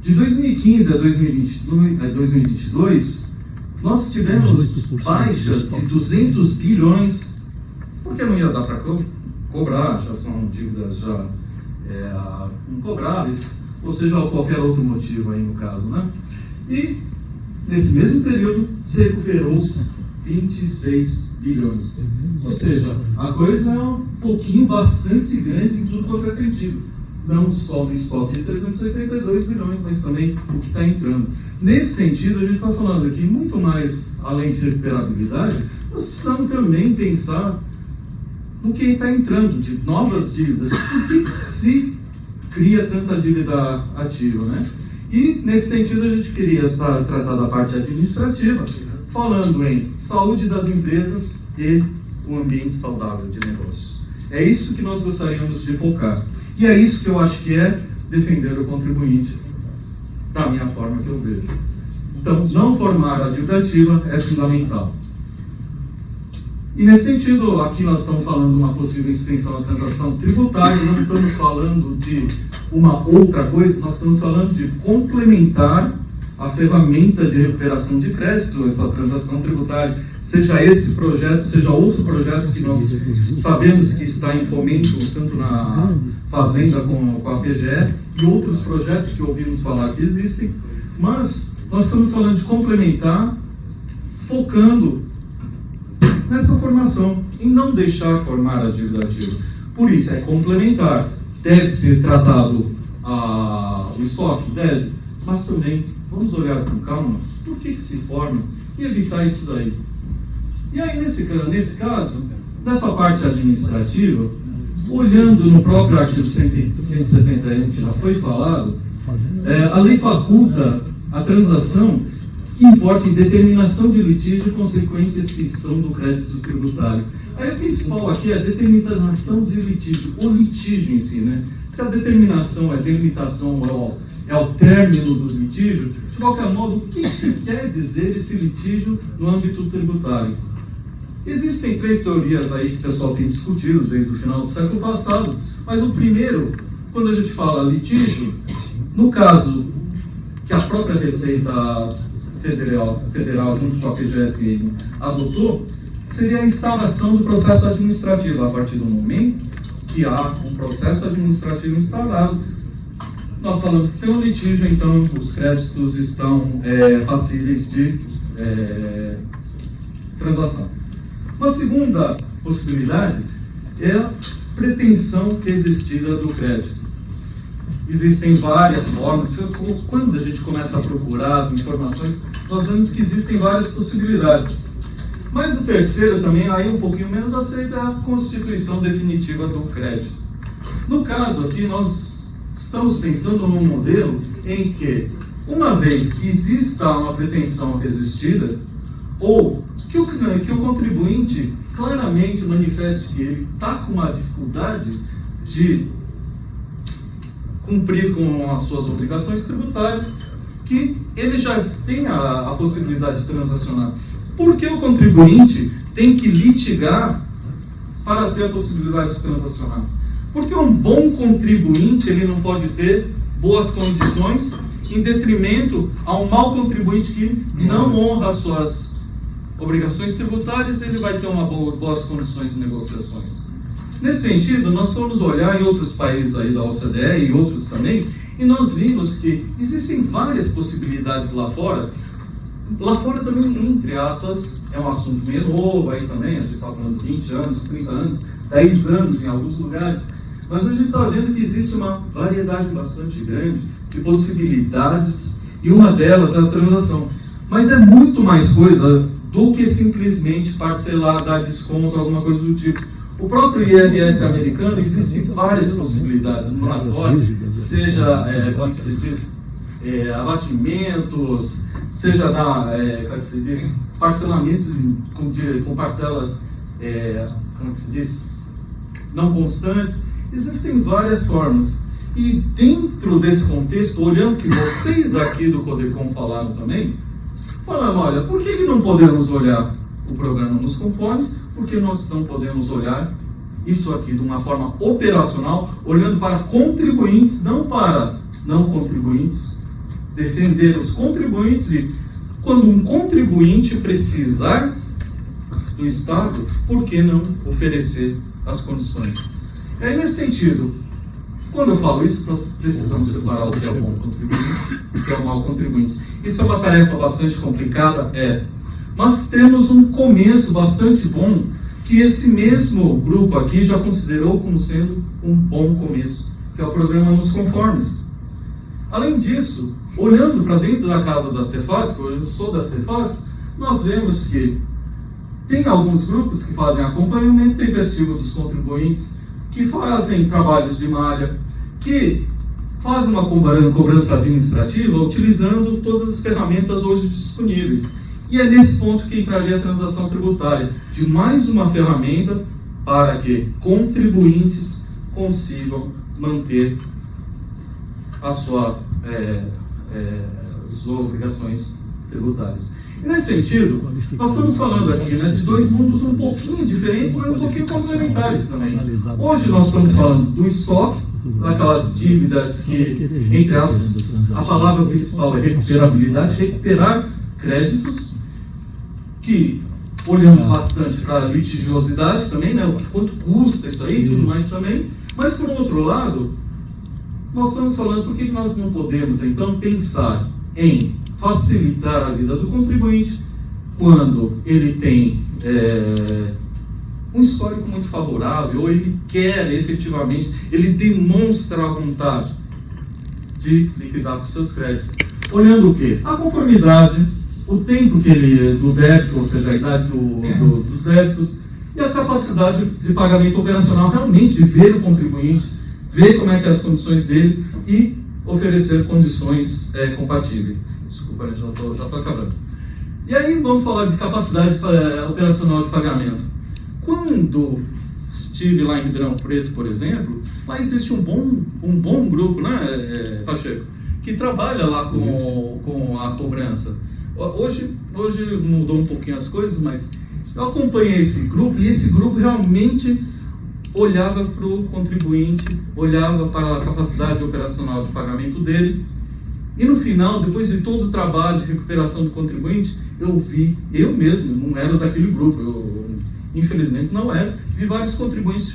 De 2015 a 2022, nós tivemos baixas de 200 bilhões, porque não ia dar para cobrar, já são dívidas já incobráveis, ou seja, qualquer outro motivo aí no caso, né? E nesse mesmo período se recuperou 26 bilhões. Ou seja, a coisa é um pouquinho bastante grande em tudo quanto é sentido. Não só no estoque de 382 bilhões, mas também o que está entrando. Nesse sentido, a gente está falando aqui muito mais, além de recuperabilidade, nós precisamos também pensar no que está entrando de novas dívidas. Por que se cria tanta dívida ativa, né? E, nesse sentido, a gente queria tratar da parte administrativa, falando em saúde das empresas e um ambiente saudável de negócio. É isso que nós gostaríamos de focar. E é isso que eu acho que é defender o contribuinte, da minha forma que eu vejo. Então, não formar a dívida ativa é fundamental. E nesse sentido, aqui nós estamos falando de uma possível extensão da transação tributária, não estamos falando de uma outra coisa, nós estamos falando de complementar a ferramenta de recuperação de crédito, essa transação tributária, seja esse projeto, seja outro projeto que nós sabemos que está em fomento, tanto na Fazenda com a PGE, e outros projetos que ouvimos falar que existem, mas nós estamos falando de complementar, focando nessa formação, em não deixar formar a dívida ativa. Por isso, é complementar. Deve ser tratado o estoque? Deve, mas também vamos olhar com calma por que se forma e evitar isso daí. E aí, nesse caso, nessa parte administrativa, olhando no próprio artigo 171, que já foi falado, a lei faculta a transação que importa em determinação de litígio e consequente extinção do crédito tributário. Aí o principal aqui é a determinação de litígio, o litígio em si, né? Se a determinação é delimitação, é o término do litígio, de qualquer modo, o que quer dizer esse litígio no âmbito tributário? Existem 3 teorias aí que o pessoal tem discutido desde o final do século passado, mas o primeiro, quando a gente fala litígio, no caso que a própria Receita Federal junto com a PGF adotou, seria a instauração do processo administrativo. A partir do momento que há um processo administrativo instaurado, nós falamos que tem um litígio, então os créditos estão passíveis de transação. Uma segunda possibilidade é a pretensão resistida do crédito. Existem várias formas. Quando a gente começa a procurar as informações, nós vemos que existem várias possibilidades. Mas o terceiro também, aí um pouquinho menos aceita, é a constituição definitiva do crédito. No caso aqui, nós estamos pensando num modelo em que, uma vez que exista uma pretensão resistida, ou que o contribuinte claramente manifeste que ele está com uma dificuldade de cumprir com as suas obrigações tributárias, que ele já tem a possibilidade de transacionar. Por que o contribuinte tem que litigar para ter a possibilidade de transacionar? Porque um bom contribuinte ele não pode ter boas condições em detrimento a um mau contribuinte que não honra as suas obrigações tributárias, ele vai ter boas condições de negociações. Nesse sentido, nós fomos olhar em outros países aí da OCDE e outros também, e nós vimos que existem várias possibilidades lá fora. Lá fora também, entre aspas, é um assunto meio novo aí também, a gente está falando de 20 anos, 30 anos, 10 anos em alguns lugares, mas a gente está vendo que existe uma variedade bastante grande de possibilidades, e uma delas é a transação. Mas é muito mais coisa do que simplesmente parcelar, dar desconto, alguma coisa do tipo. O próprio IRS americano, existem várias possibilidades, moratório, seja, como se diz, abatimentos, seja como se diz, parcelamentos com parcelas, como se diz, não constantes. Existem várias formas. E dentro desse contexto, olhando que vocês aqui do Codecom falaram também, falando, olha, por que não podemos olhar o programa nos conformes? Porque nós não podemos olhar isso aqui de uma forma operacional, olhando para contribuintes, não para não contribuintes, defender os contribuintes e, quando um contribuinte precisar do Estado, por que não oferecer as condições? E aí, nesse sentido, quando eu falo isso, nós precisamos separar o que é o bom contribuinte e o que é o mau contribuinte. Isso é uma tarefa bastante complicada? Mas temos um começo bastante bom, que esse mesmo grupo aqui já considerou como sendo um bom começo, que é o programa Nos Conformes. Além disso, olhando para dentro da casa da Cefaz, que eu sou da Cefaz, nós vemos que tem alguns grupos que fazem acompanhamento tempestivo dos contribuintes, que fazem trabalhos de malha, que fazem uma cobrança administrativa utilizando todas as ferramentas hoje disponíveis. E é nesse ponto que entraria a transação tributária, de mais uma ferramenta para que contribuintes consigam manter as suas obrigações tributárias. E nesse sentido, nós estamos falando aqui de dois mundos um pouquinho diferentes, mas um pouquinho complementares também. Hoje nós estamos falando do estoque, daquelas dívidas que, entre aspas, a palavra principal é recuperabilidade, recuperar créditos, que olhamos bastante para a litigiosidade também, quanto custa isso aí e tudo mais também. Mas, por outro lado, nós estamos falando por que nós não podemos, então, pensar em facilitar a vida do contribuinte quando ele tem um histórico muito favorável, ou ele quer efetivamente, ele demonstra a vontade de liquidar com seus créditos. Olhando o quê? A conformidade, o tempo que ele, do débito, ou seja, a idade dos débitos, e a capacidade de pagamento operacional, realmente ver o contribuinte, ver como é que é as condições dele e oferecer condições compatíveis. Desculpa, já estou acabando. E aí vamos falar de capacidade operacional de pagamento. Quando estive lá em Ribeirão Preto, por exemplo, lá existe um bom grupo, né, Pacheco, que trabalha lá com a cobrança. Hoje mudou um pouquinho as coisas, mas eu acompanhei esse grupo e esse grupo realmente olhava para o contribuinte, olhava para a capacidade operacional de pagamento dele. E no final, depois de todo o trabalho de recuperação do contribuinte, eu mesmo não era daquele grupo, eu infelizmente não era, vi vários contribuintes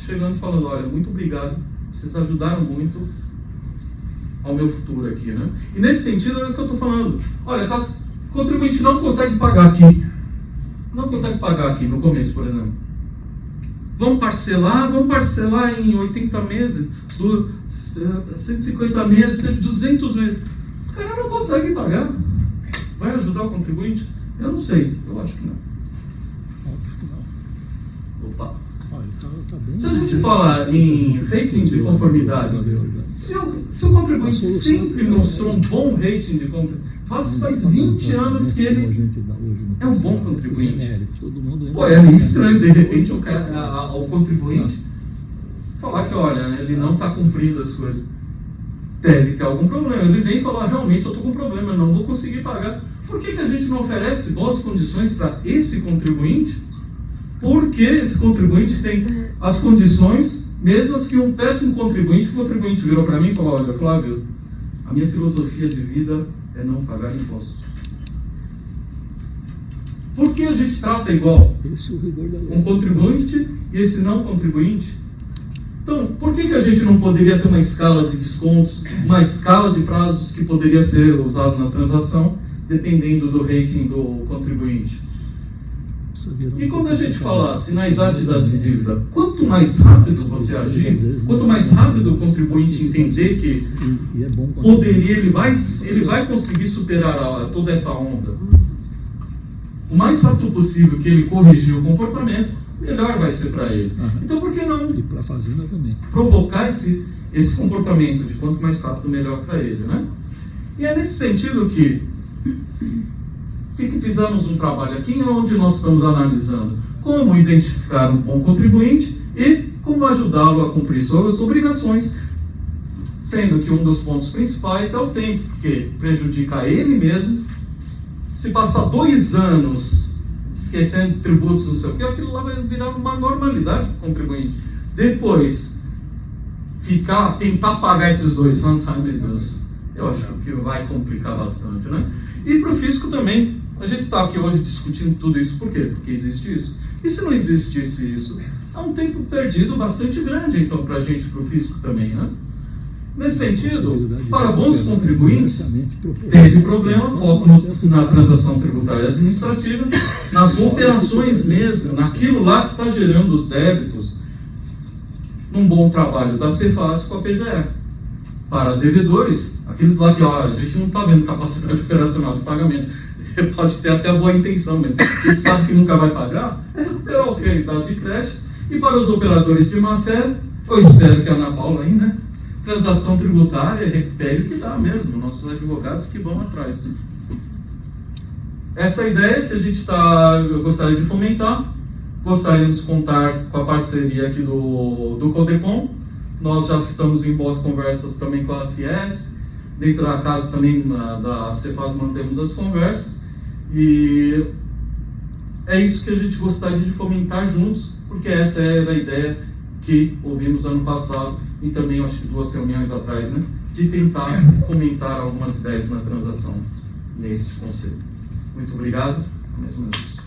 chegando e falando: olha, muito obrigado, vocês ajudaram muito ao meu futuro aqui, né? E nesse sentido é o que eu estou falando. Olha, o contribuinte não consegue pagar aqui no começo, por exemplo. Vamos parcelar em 80 meses, 150 meses, 200 meses. O cara não consegue pagar. Vai ajudar o contribuinte? Eu não sei, eu acho que não. Óbvio que não. Opa. Olha, tá bem. Se a gente falar em rating de conformidade, se o contribuinte sempre mostrou um bom rating de conformidade, faz 20 anos que ele é um bom contribuinte. Pô, é estranho, de repente, o contribuinte falar que, olha, ele não está cumprindo as coisas. Deve ter algum problema. Ele vem e fala: realmente, eu estou com problema, eu não vou conseguir pagar. Por que a gente não oferece boas condições para esse contribuinte? Porque esse contribuinte tem as condições mesmas que um péssimo contribuinte. O contribuinte virou para mim e falou: olha, Flávio, a minha filosofia de vida é não pagar impostos. Por que a gente trata igual um contribuinte e esse não contribuinte? Então, por que a gente não poderia ter uma escala de descontos, uma escala de prazos que poderia ser usado na transação, dependendo do rating do contribuinte? E quando a gente falasse na idade da dívida, quanto mais rápido você agir, quanto mais rápido o contribuinte entender que poderia, ele vai conseguir superar toda essa onda, o mais rápido possível que ele corrigir o comportamento, melhor vai ser para ele. Então, por que não provocar esse comportamento de quanto mais rápido, melhor para ele, né? E é nesse sentido que fizemos um trabalho aqui onde nós estamos analisando como identificar um bom contribuinte e como ajudá-lo a cumprir suas obrigações, sendo que um dos pontos principais é o tempo, porque prejudica ele mesmo. Se passar 2 anos esquecendo tributos, não sei o que, aquilo lá vai virar uma normalidade para o contribuinte. Depois, tentar pagar esses 2 anos, ai meu Deus, eu acho que vai complicar bastante, né? E para o fisco também, a gente está aqui hoje discutindo tudo isso, por quê? Porque existe isso. E se não existisse isso, é um tempo perdido bastante grande, então, para a gente, para o fisco também, né? Nesse sentido, para bons contribuintes, teve problema, foco na transação tributária administrativa, nas operações mesmo, naquilo lá que está gerando os débitos, num bom trabalho da Cefaz com a PGE. Para devedores, aqueles lá que a gente não está vendo capacidade operacional de pagamento, pode ter até a boa intenção mesmo, a gente sabe que nunca vai pagar, é recuperar o crédito de crédito. E para os operadores de má-fé, eu espero que a Ana Paula aí, né? Transação tributária, recupere o que dá mesmo, nossos advogados que vão atrás. Essa é a ideia que a gente gostaria de fomentar. Gostaríamos de contar com a parceria aqui do Codecom. Nós já estamos em boas conversas também com a Fiesp. Dentro da casa também da Cefaz mantemos as conversas. E é isso que a gente gostaria de fomentar juntos, porque essa era a ideia que ouvimos ano passado e também, acho que 2 reuniões atrás, né? De tentar fomentar algumas ideias na transação neste conceito. Muito obrigado. Mais uma vez.